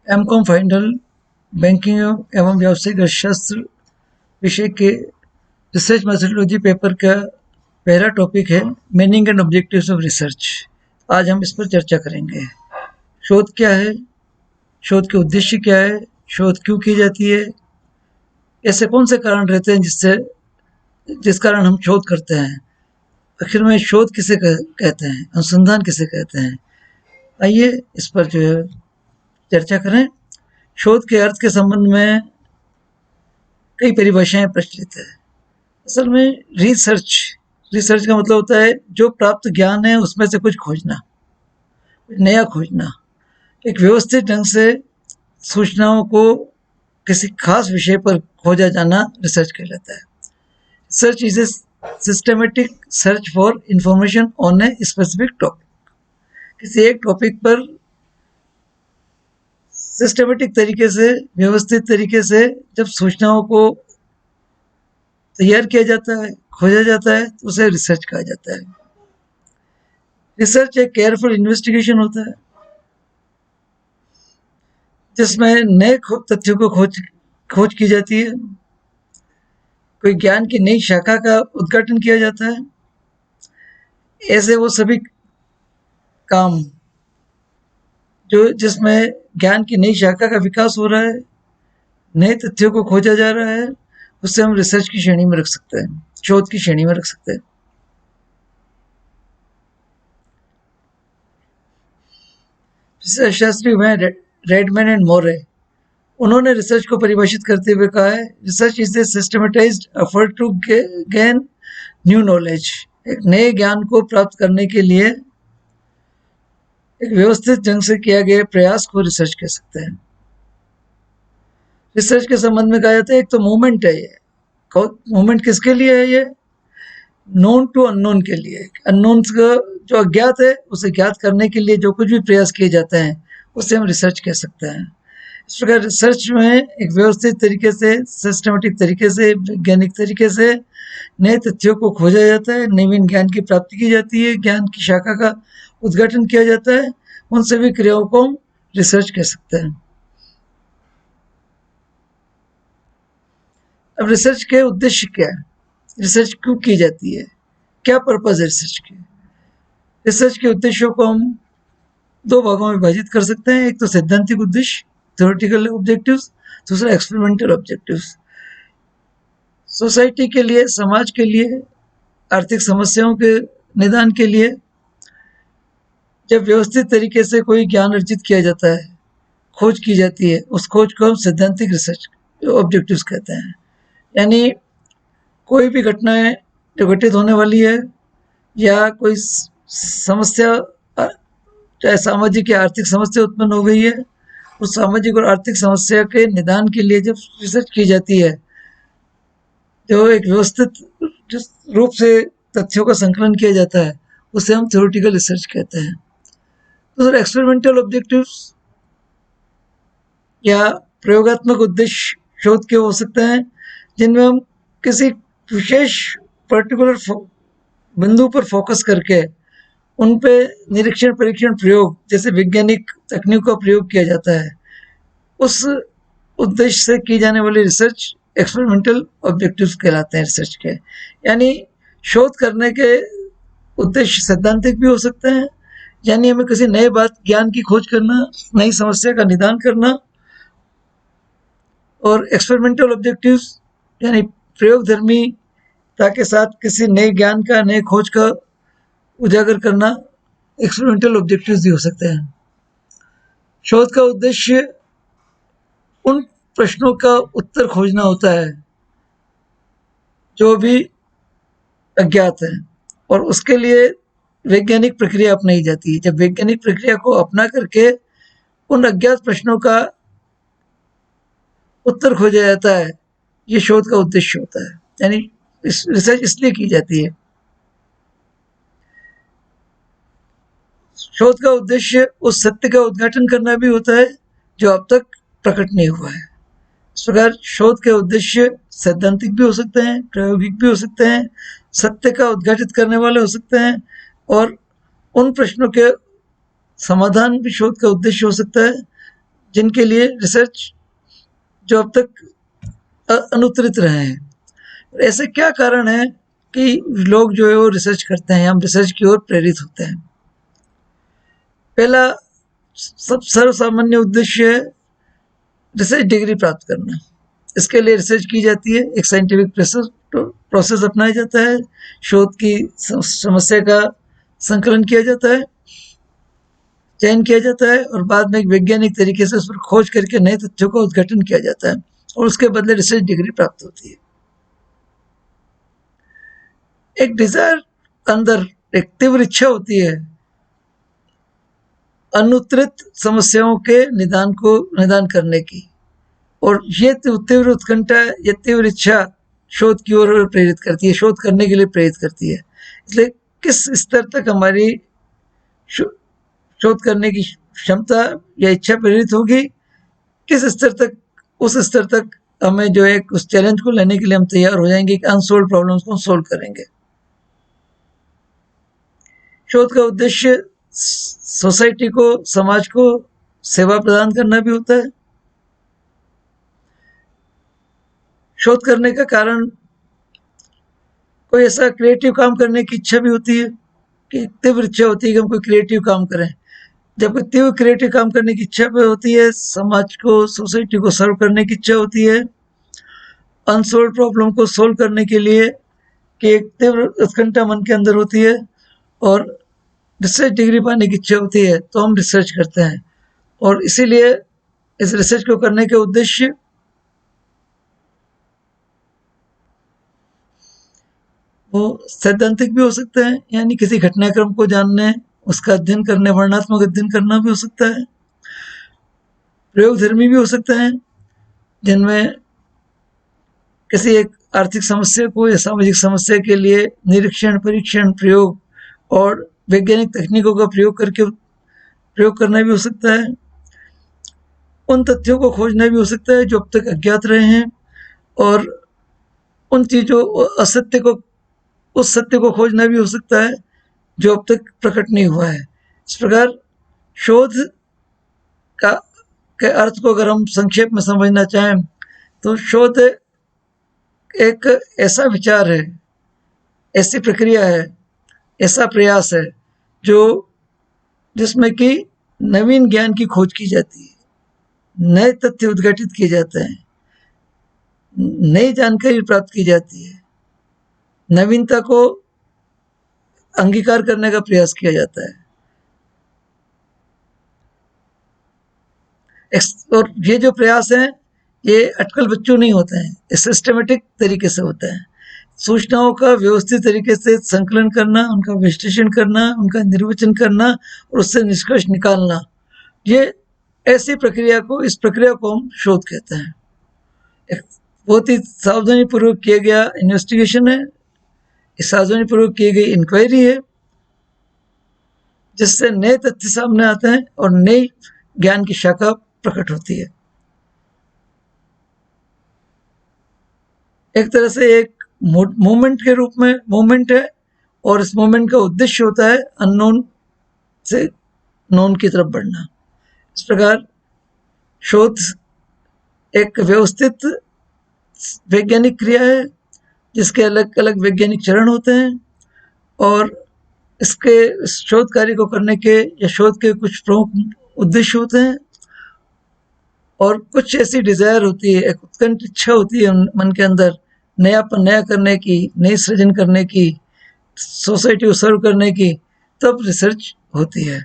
MCom final banking एवं व्यावसायिक अर्थशास्त्र विषय के रिसर्च मेथोडोलॉजी पेपर का पहला टॉपिक है meaning and objectives of research. आज हम इस पर चर्चा करेंगे। शोध क्या है, शोध के उद्देश्य क्या है, शोध क्यों की जाती है, ऐसे कौन से कारण रहते हैं जिस कारण हम शोध करते हैं, आखिर में शोध किसे कहते हैं, अनुसंधान किसे कहते हैं। आइए इस पर जो है चर्चा करें। शोध के अर्थ के संबंध में कई परिभाषाएं प्रचलित है। असल में रिसर्च रिसर्च का मतलब होता है जो प्राप्त ज्ञान है उसमें से कुछ खोजना, कुछ नया खोजना, एक व्यवस्थित ढंग से सूचनाओं को किसी खास विषय पर खोजा जाना रिसर्च कहलाता है। Research is a systematic search for information on a specific topic. किसी एक टॉपिक पर सिस्टमेटिक तरीके से, व्यवस्थित तरीके से जब सूचनाओं को तैयार किया जाता है, खोजा जाता है, तो उसे रिसर्च कहा जाता है। रिसर्च एक केयरफुल इन्वेस्टिगेशन होता है जिसमें नए तथ्यों को खोज की जाती है, कोई ज्ञान की नई शाखा का उद्घाटन किया जाता है। ऐसे वो सभी काम जो जिसमें ज्ञान की नई शाखा का विकास हो रहा है, नए तथ्यों को खोजा जा रहा है, उससे हम रिसर्च की श्रेणी में रख सकते हैं, शोध की श्रेणी में रख सकते हैं। शास्त्री हुए रेडमैन एंड मोरे, उन्होंने रिसर्च को परिभाषित करते हुए कहा है, research is a systematized effort to gain new knowledge. एक नए ज्ञान को प्राप्त करने के लिए एक व्यवस्थित ढंग से किया गया प्रयास को रिसर्च कह सकते हैं। रिसर्च के संबंध में कहा जाता है एक तो मूवमेंट है, ये मूवमेंट किसके लिए है, ये नोन टू अननोन के लिए, अननोन का जो अज्ञात है उसे ज्ञात करने के लिए जो कुछ भी प्रयास किए जाते हैं उसे हम रिसर्च कह सकते हैं। इस प्रकार रिसर्च में एक व्यवस्थित तरीके से, सिस्टमेटिक तरीके से, वैज्ञानिक तरीके से नए तथ्यों को खोजा जाता है, नवीन ज्ञान की प्राप्ति की जाती है, ज्ञान की शाखा का उद्घाटन किया जाता है। उन सभी क्रियाओं को हम रिसर्च कह सकते हैं। अब रिसर्च के उद्देश्य क्या है, रिसर्च क्यों की जाती है, क्या पर्पज है रिसर्च के। रिसर्च के उद्देश्यों को हम दो भागों में विभाजित कर सकते हैं। एक तो सैद्धांतिक उद्देश्य, थ्योरेटिकल ऑब्जेक्टिव्स, दूसरा एक्सपेरिमेंटल ऑब्जेक्टिव्स। सोसाइटी के लिए, समाज के लिए, आर्थिक समस्याओं के निदान के लिए जब व्यवस्थित तरीके से कोई ज्ञान अर्जित किया जाता है, खोज की जाती है, उस खोज को हम सैद्धांतिक रिसर्च ऑब्जेक्टिव्स कहते हैं। यानी कोई भी घटनाएं जो घटित होने वाली है या कोई समस्या, चाहे सामाजिक या आर्थिक समस्या उत्पन्न हो गई है, उस सामाजिक और आर्थिक समस्या के निदान के लिए जब रिसर्च की जाती है, जो एक व्यवस्थित रूप से तथ्यों का संकलन किया जाता है, उसे हम थ्योरेटिकल रिसर्च कहते हैं। तो सर एक्सपेरिमेंटल ऑब्जेक्टिव्स या प्रयोगात्मक उद्देश्य शोध के हो सकते हैं जिनमें हम किसी विशेष पर्टिकुलर बिंदु पर फोकस करके उन पे निरीक्षण, परीक्षण, प्रयोग जैसे वैज्ञानिक तकनीक का प्रयोग किया जाता है, उस उद्देश्य से की जाने वाली रिसर्च एक्सपेरिमेंटल ऑब्जेक्टिव्स कहलाते हैं रिसर्च के। यानी शोध करने के उद्देश्य सैद्धांतिक भी हो सकते हैं, यानी हमें किसी नए बात, ज्ञान की खोज करना, नई समस्या का निदान करना, और एक्सपेरिमेंटल ऑब्जेक्टिव्स यानी प्रयोगधर्मीता के साथ किसी नए ज्ञान का, नए खोज का उजागर करना एक्सपेरिमेंटल ऑब्जेक्टिव्स भी हो सकते हैं। शोध का उद्देश्य उन प्रश्नों का उत्तर खोजना होता है जो भी अज्ञात है, और उसके लिए वैज्ञानिक प्रक्रिया अपनाई जाती है। जब वैज्ञानिक प्रक्रिया को अपना करके उन अज्ञात प्रश्नों का उत्तर खोजा जाता है, ये शोध का उद्देश्य होता है। यानी रिसर्च इसलिए की जाती है। शोध का उद्देश्य उस सत्य का उद्घाटन करना भी होता है जो अब तक प्रकट नहीं हुआ है। इस प्रकार शोध के उद्देश्य सैद्धांतिक भी हो सकते हैं, प्रायोगिक भी हो सकते हैं, सत्य का उद्घाटित करने वाले हो सकते हैं, और उन प्रश्नों के समाधान भी शोध का उद्देश्य हो सकता है जिनके लिए रिसर्च जो अब तक अनुत्तरित रहे हैं। ऐसे क्या कारण है कि लोग जो है वो रिसर्च करते हैं, हम रिसर्च की ओर प्रेरित होते हैं? पहला सब सर्वसामान्य उद्देश्य है रिसर्च डिग्री प्राप्त करना। इसके लिए रिसर्च की जाती है, एक साइंटिफिक प्रोसेस अपनाया जाता है, शोध की समस्या का संकलन किया जाता है, चयन किया जाता है और बाद में एक वैज्ञानिक तरीके से उस पर खोज करके नए तथ्यों का उद्घाटन किया जाता है और उसके बदले रिसर्च डिग्री प्राप्त होती है। एक डिजायर अंदर, एक तीव्र इच्छा होती है अनुत्तरित समस्याओं के निदान करने की, और ये तीव्र उत्कंठा, ये तीव्र इच्छा शोध की ओर प्रेरित करती है, शोध करने के लिए प्रेरित करती है। इसलिए किस स्तर तक हमारी शोध करने की क्षमता या इच्छा प्रेरित होगी, किस स्तर तक, उस स्तर तक हमें जो है उस चैलेंज को लेने के लिए हम तैयार हो जाएंगे कि अनसोल्व प्रॉब्लम्स को सोल्व करेंगे। शोध का उद्देश्य सोसाइटी को, समाज को सेवा प्रदान करना भी होता है। शोध करने का कारण कोई ऐसा क्रिएटिव काम करने की इच्छा भी होती है कि तीव्र इच्छा होती है कि हम कोई क्रिएटिव काम करें। जब कोई तीव्र क्रिएटिव काम करने की इच्छा होती है, समाज को, सोसाइटी को सर्व करने की इच्छा होती है, अनसोल्व प्रॉब्लम को सोल्व करने के लिए कि एक तीव्र उत्कंठा मन के अंदर होती है और रिसर्च डिग्री पाने की इच्छा होती है, तो हम रिसर्च करते हैं। और इसीलिए इस रिसर्च को करने के उद्देश्य वो सैद्धांतिक भी हो सकते हैं, यानी किसी घटनाक्रम को जानने, उसका अध्ययन करने, वर्णनात्मक अध्ययन करना भी हो सकता है। प्रयोगधर्मी भी हो सकते हैं, जिनमें किसी एक आर्थिक समस्या को या सामाजिक समस्या के लिए निरीक्षण, परीक्षण, प्रयोग और वैज्ञानिक तकनीकों का प्रयोग करना भी हो सकता है। उन तथ्यों को खोजना भी हो सकता है जो अब तक अज्ञात रहे हैं, और उन चीजों, उस सत्य को खोजना भी हो सकता है जो अब तक प्रकट नहीं हुआ है। इस प्रकार शोध के अर्थ को अगर हम संक्षेप में समझना चाहें तो शोध एक ऐसा विचार है, ऐसी प्रक्रिया है, ऐसा प्रयास है जिसमें कि नवीन ज्ञान की खोज की जाती है, नए तथ्य उद्घाटित किए जाते हैं, नई जानकारी प्राप्त की जाती है, नवीनता को अंगीकार करने का प्रयास किया जाता है। और ये जो प्रयास हैं ये अटकल बच्चों नहीं होते हैं, ये सिस्टमेटिक तरीके से होते हैं। सूचनाओं का व्यवस्थित तरीके से संकलन करना, उनका विश्लेषण करना, उनका निर्वचन करना और उससे निष्कर्ष निकालना, ये ऐसी इस प्रक्रिया को हम शोध कहते हैं। एक बहुत ही सावधानी पूर्वक किया गया इन्वेस्टिगेशन है, सावधानी पूर्वक की गई इंक्वायरी है, जिससे नए तथ्य सामने आते हैं और नई ज्ञान की शाखा प्रकट होती है। एक तरह से एक मूवमेंट के रूप में मूवमेंट है, और इस मूवमेंट का उद्देश्य होता है अननोन से नोन की तरफ बढ़ना। इस प्रकार शोध एक व्यवस्थित वैज्ञानिक क्रिया है जिसके अलग अलग वैज्ञानिक चरण होते हैं, और इसके शोध कार्य को करने के या शोध के कुछ प्रमुख उद्देश्य होते हैं, और कुछ ऐसी डिजायर होती है, एक उत्कंठ इच्छा होती है मन के अंदर नया करने की, नई सृजन करने की, सोसाइटी को सर्व करने की, तब रिसर्च होती है।